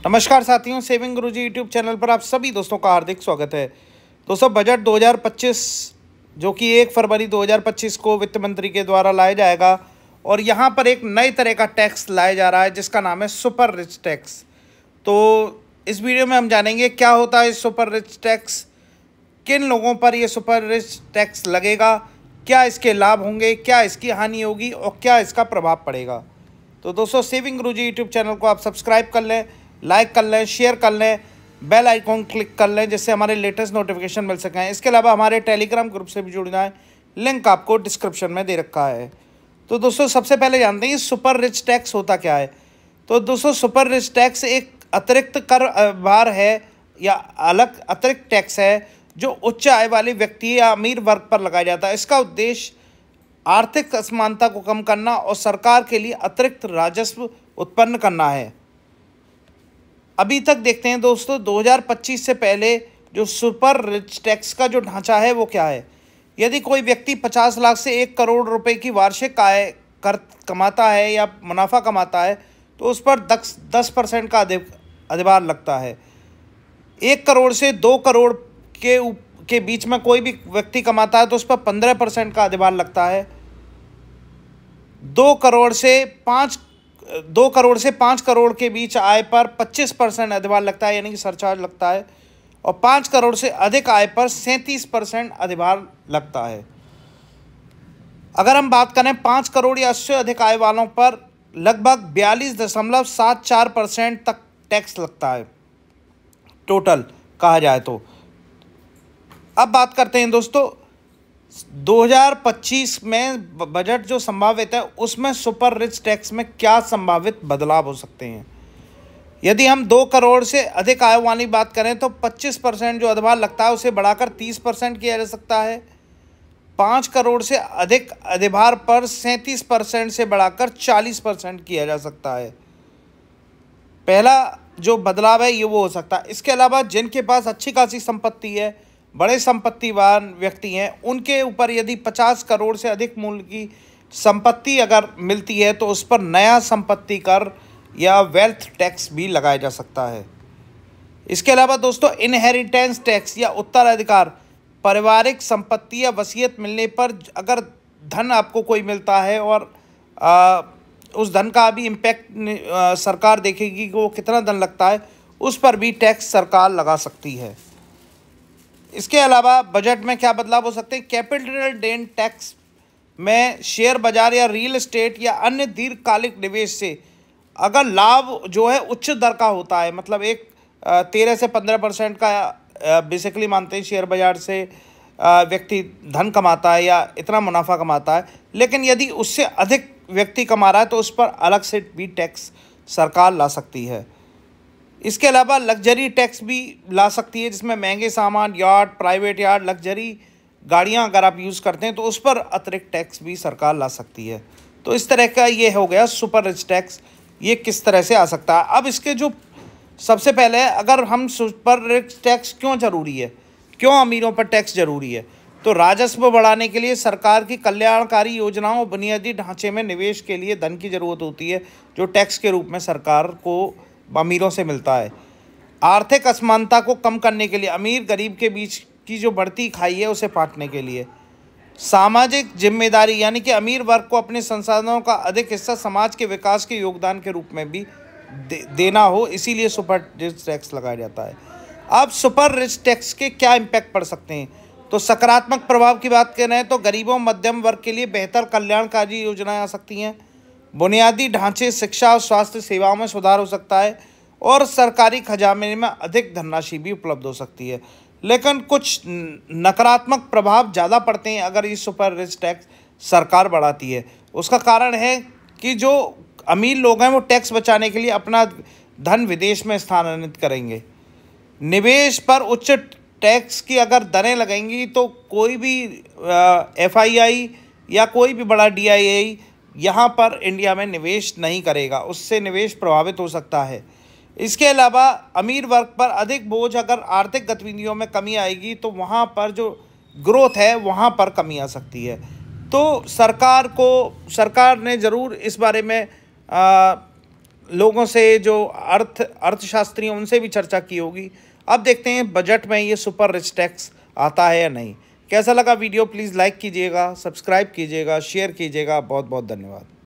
नमस्कार साथियों, सेविंग गुरुजी YouTube channel पर आप सभी दोस्तों का हार्दिक स्वागत है। दोस्तों, बजट 2025 जो कि 1 फरवरी 2025 को वित्त मंत्री के द्वारा लाया जाएगा और यहाँ पर एक नए तरह का टैक्स लाया जा रहा है जिसका नाम है सुपर रिच टैक्स। तो इस वीडियो में हम जानेंगे क्या होता है सुपर रिच टैक्स, किन लोगों पर ये सुपर रिच टैक्स लगेगा, क्या इसके लाभ होंगे, क्या इसकी हानि होगी और क्या इसका प्रभाव पड़ेगा। तो दोस्तों, सेविंग गुरुजी यूट्यूब चैनल को आप सब्सक्राइब कर लें, लाइक कर लें, शेयर कर लें, बेल आइकॉन क्लिक कर लें जिससे हमारे लेटेस्ट नोटिफिकेशन मिल सकें। इसके अलावा हमारे टेलीग्राम ग्रुप से भी जुड़ना है, लिंक आपको डिस्क्रिप्शन में दे रखा है। तो दोस्तों, सबसे पहले जानते हैं सुपर रिच टैक्स होता क्या है। तो दोस्तों, सुपर रिच टैक्स एक अतिरिक्त कर भार है या अलग अतिरिक्त टैक्स है जो उच्च आय वाले व्यक्ति या अमीर वर्ग पर लगाया जाता है। इसका उद्देश्य आर्थिक असमानता को कम करना और सरकार के लिए अतिरिक्त राजस्व उत्पन्न करना है। अभी तक देखते हैं दोस्तों, 2025 से पहले जो सुपर रिच टैक्स का जो ढांचा है वो क्या है। यदि कोई व्यक्ति 50 लाख से 1 करोड़ रुपए की वार्षिक आय कमाता है या मुनाफा कमाता है तो उस पर 10% का अधिभार लगता है। 1 करोड़ से 2 करोड़ के बीच में कोई भी व्यक्ति कमाता है तो उस पर 15% का अधिभार लगता है। 2 करोड़ से 5 करोड़ के बीच आय पर 25% अधिभार लगता है, यानी कि सरचार्ज लगता है। और 5 करोड़ से अधिक आय पर 37% अधिभार लगता है। अगर हम बात करें 5 करोड़ या उससे अधिक आय वालों पर लगभग 42.74% तक टैक्स लगता है टोटल कहा जाए तो। अब बात करते हैं दोस्तों, 2025 में बजट जो संभावित है उसमें सुपर रिच टैक्स में क्या संभावित बदलाव हो सकते हैं। यदि हम 2 करोड़ से अधिक आय वाली बात करें तो 25% जो अधिभार लगता है उसे बढ़ाकर 30% किया जा सकता है। 5 करोड़ से अधिक अधिभार पर 37% से बढ़ाकर 40% किया जा सकता है। पहला जो बदलाव है ये वो हो सकता है। इसके अलावा जिनके पास अच्छी खासी संपत्ति है, बड़े संपत्तिवान व्यक्ति हैं, उनके ऊपर यदि 50 करोड़ से अधिक मूल्य की संपत्ति अगर मिलती है तो उस पर नया संपत्ति कर या वेल्थ टैक्स भी लगाया जा सकता है। इसके अलावा दोस्तों, इनहेरिटेंस टैक्स या उत्तराधिकार, पारिवारिक संपत्ति या वसीयत मिलने पर अगर धन आपको कोई मिलता है और उस धन का अभी इम्पैक्ट सरकार देखेगी कि वो कितना धन लगता है, उस पर भी टैक्स सरकार लगा सकती है। इसके अलावा बजट में क्या बदलाव हो सकते हैं। कैपिटल गेन टैक्स में शेयर बाजार या रियल एस्टेट या अन्य दीर्घकालिक निवेश से अगर लाभ जो है उच्च दर का होता है, मतलब एक 13 से 15% का बेसिकली मानते हैं शेयर बाजार से व्यक्ति धन कमाता है या इतना मुनाफा कमाता है, लेकिन यदि उससे अधिक व्यक्ति कमा रहा है तो उस पर अलग से भी टैक्स सरकार ला सकती है। इसके अलावा लग्जरी टैक्स भी ला सकती है जिसमें महंगे सामान, यार्ड, प्राइवेट यार्ड, लग्जरी गाड़ियां अगर आप यूज़ करते हैं तो उस पर अतिरिक्त टैक्स भी सरकार ला सकती है। तो इस तरह का ये हो गया सुपर रिच टैक्स, ये किस तरह से आ सकता है। अब इसके जो सबसे पहले अगर हम सुपर रिच टैक्स क्यों ज़रूरी है, क्यों अमीरों पर टैक्स ज़रूरी है, तो राजस्व बढ़ाने के लिए सरकार की कल्याणकारी योजनाओं और बुनियादी ढांचे में निवेश के लिए धन की ज़रूरत होती है जो टैक्स के रूप में सरकार को अमीरों से मिलता है। आर्थिक असमानता को कम करने के लिए, अमीर गरीब के बीच की जो बढ़ती खाई है उसे पाटने के लिए, सामाजिक जिम्मेदारी यानी कि अमीर वर्ग को अपने संसाधनों का अधिक हिस्सा समाज के विकास के योगदान के रूप में भी देना हो, इसीलिए सुपर रिच टैक्स लगाया जाता है। अब सुपर रिच टैक्स के क्या इम्पैक्ट पड़ सकते हैं, तो सकारात्मक प्रभाव की बात करें तो गरीबों मध्यम वर्ग के लिए बेहतर कल्याणकारी योजनाएं आ सकती हैं। बुनियादी ढांचे, शिक्षा और स्वास्थ्य सेवाओं में सुधार हो सकता है और सरकारी खजाने में अधिक धनराशि भी उपलब्ध हो सकती है। लेकिन कुछ नकारात्मक प्रभाव ज़्यादा पड़ते हैं अगर ये सुपर रिच टैक्स सरकार बढ़ाती है। उसका कारण है कि जो अमीर लोग हैं वो टैक्स बचाने के लिए अपना धन विदेश में स्थानांतरित करेंगे। निवेश पर उच्च टैक्स की अगर दरें लगेंगी तो कोई भी FII या कोई भी बड़ा DII यहाँ पर इंडिया में निवेश नहीं करेगा, उससे निवेश प्रभावित हो सकता है। इसके अलावा अमीर वर्ग पर अधिक बोझ, अगर आर्थिक गतिविधियों में कमी आएगी तो वहाँ पर जो ग्रोथ है वहाँ पर कमी आ सकती है। तो सरकार ने ज़रूर इस बारे में लोगों से, जो अर्थशास्त्री हैं उनसे भी चर्चा की होगी। अब देखते हैं बजट में ये सुपर रिच टैक्स आता है या नहीं। कैसा लगा वीडियो प्लीज़ लाइक कीजिएगा, सब्सक्राइब कीजिएगा, शेयर कीजिएगा। बहुत बहुत धन्यवाद।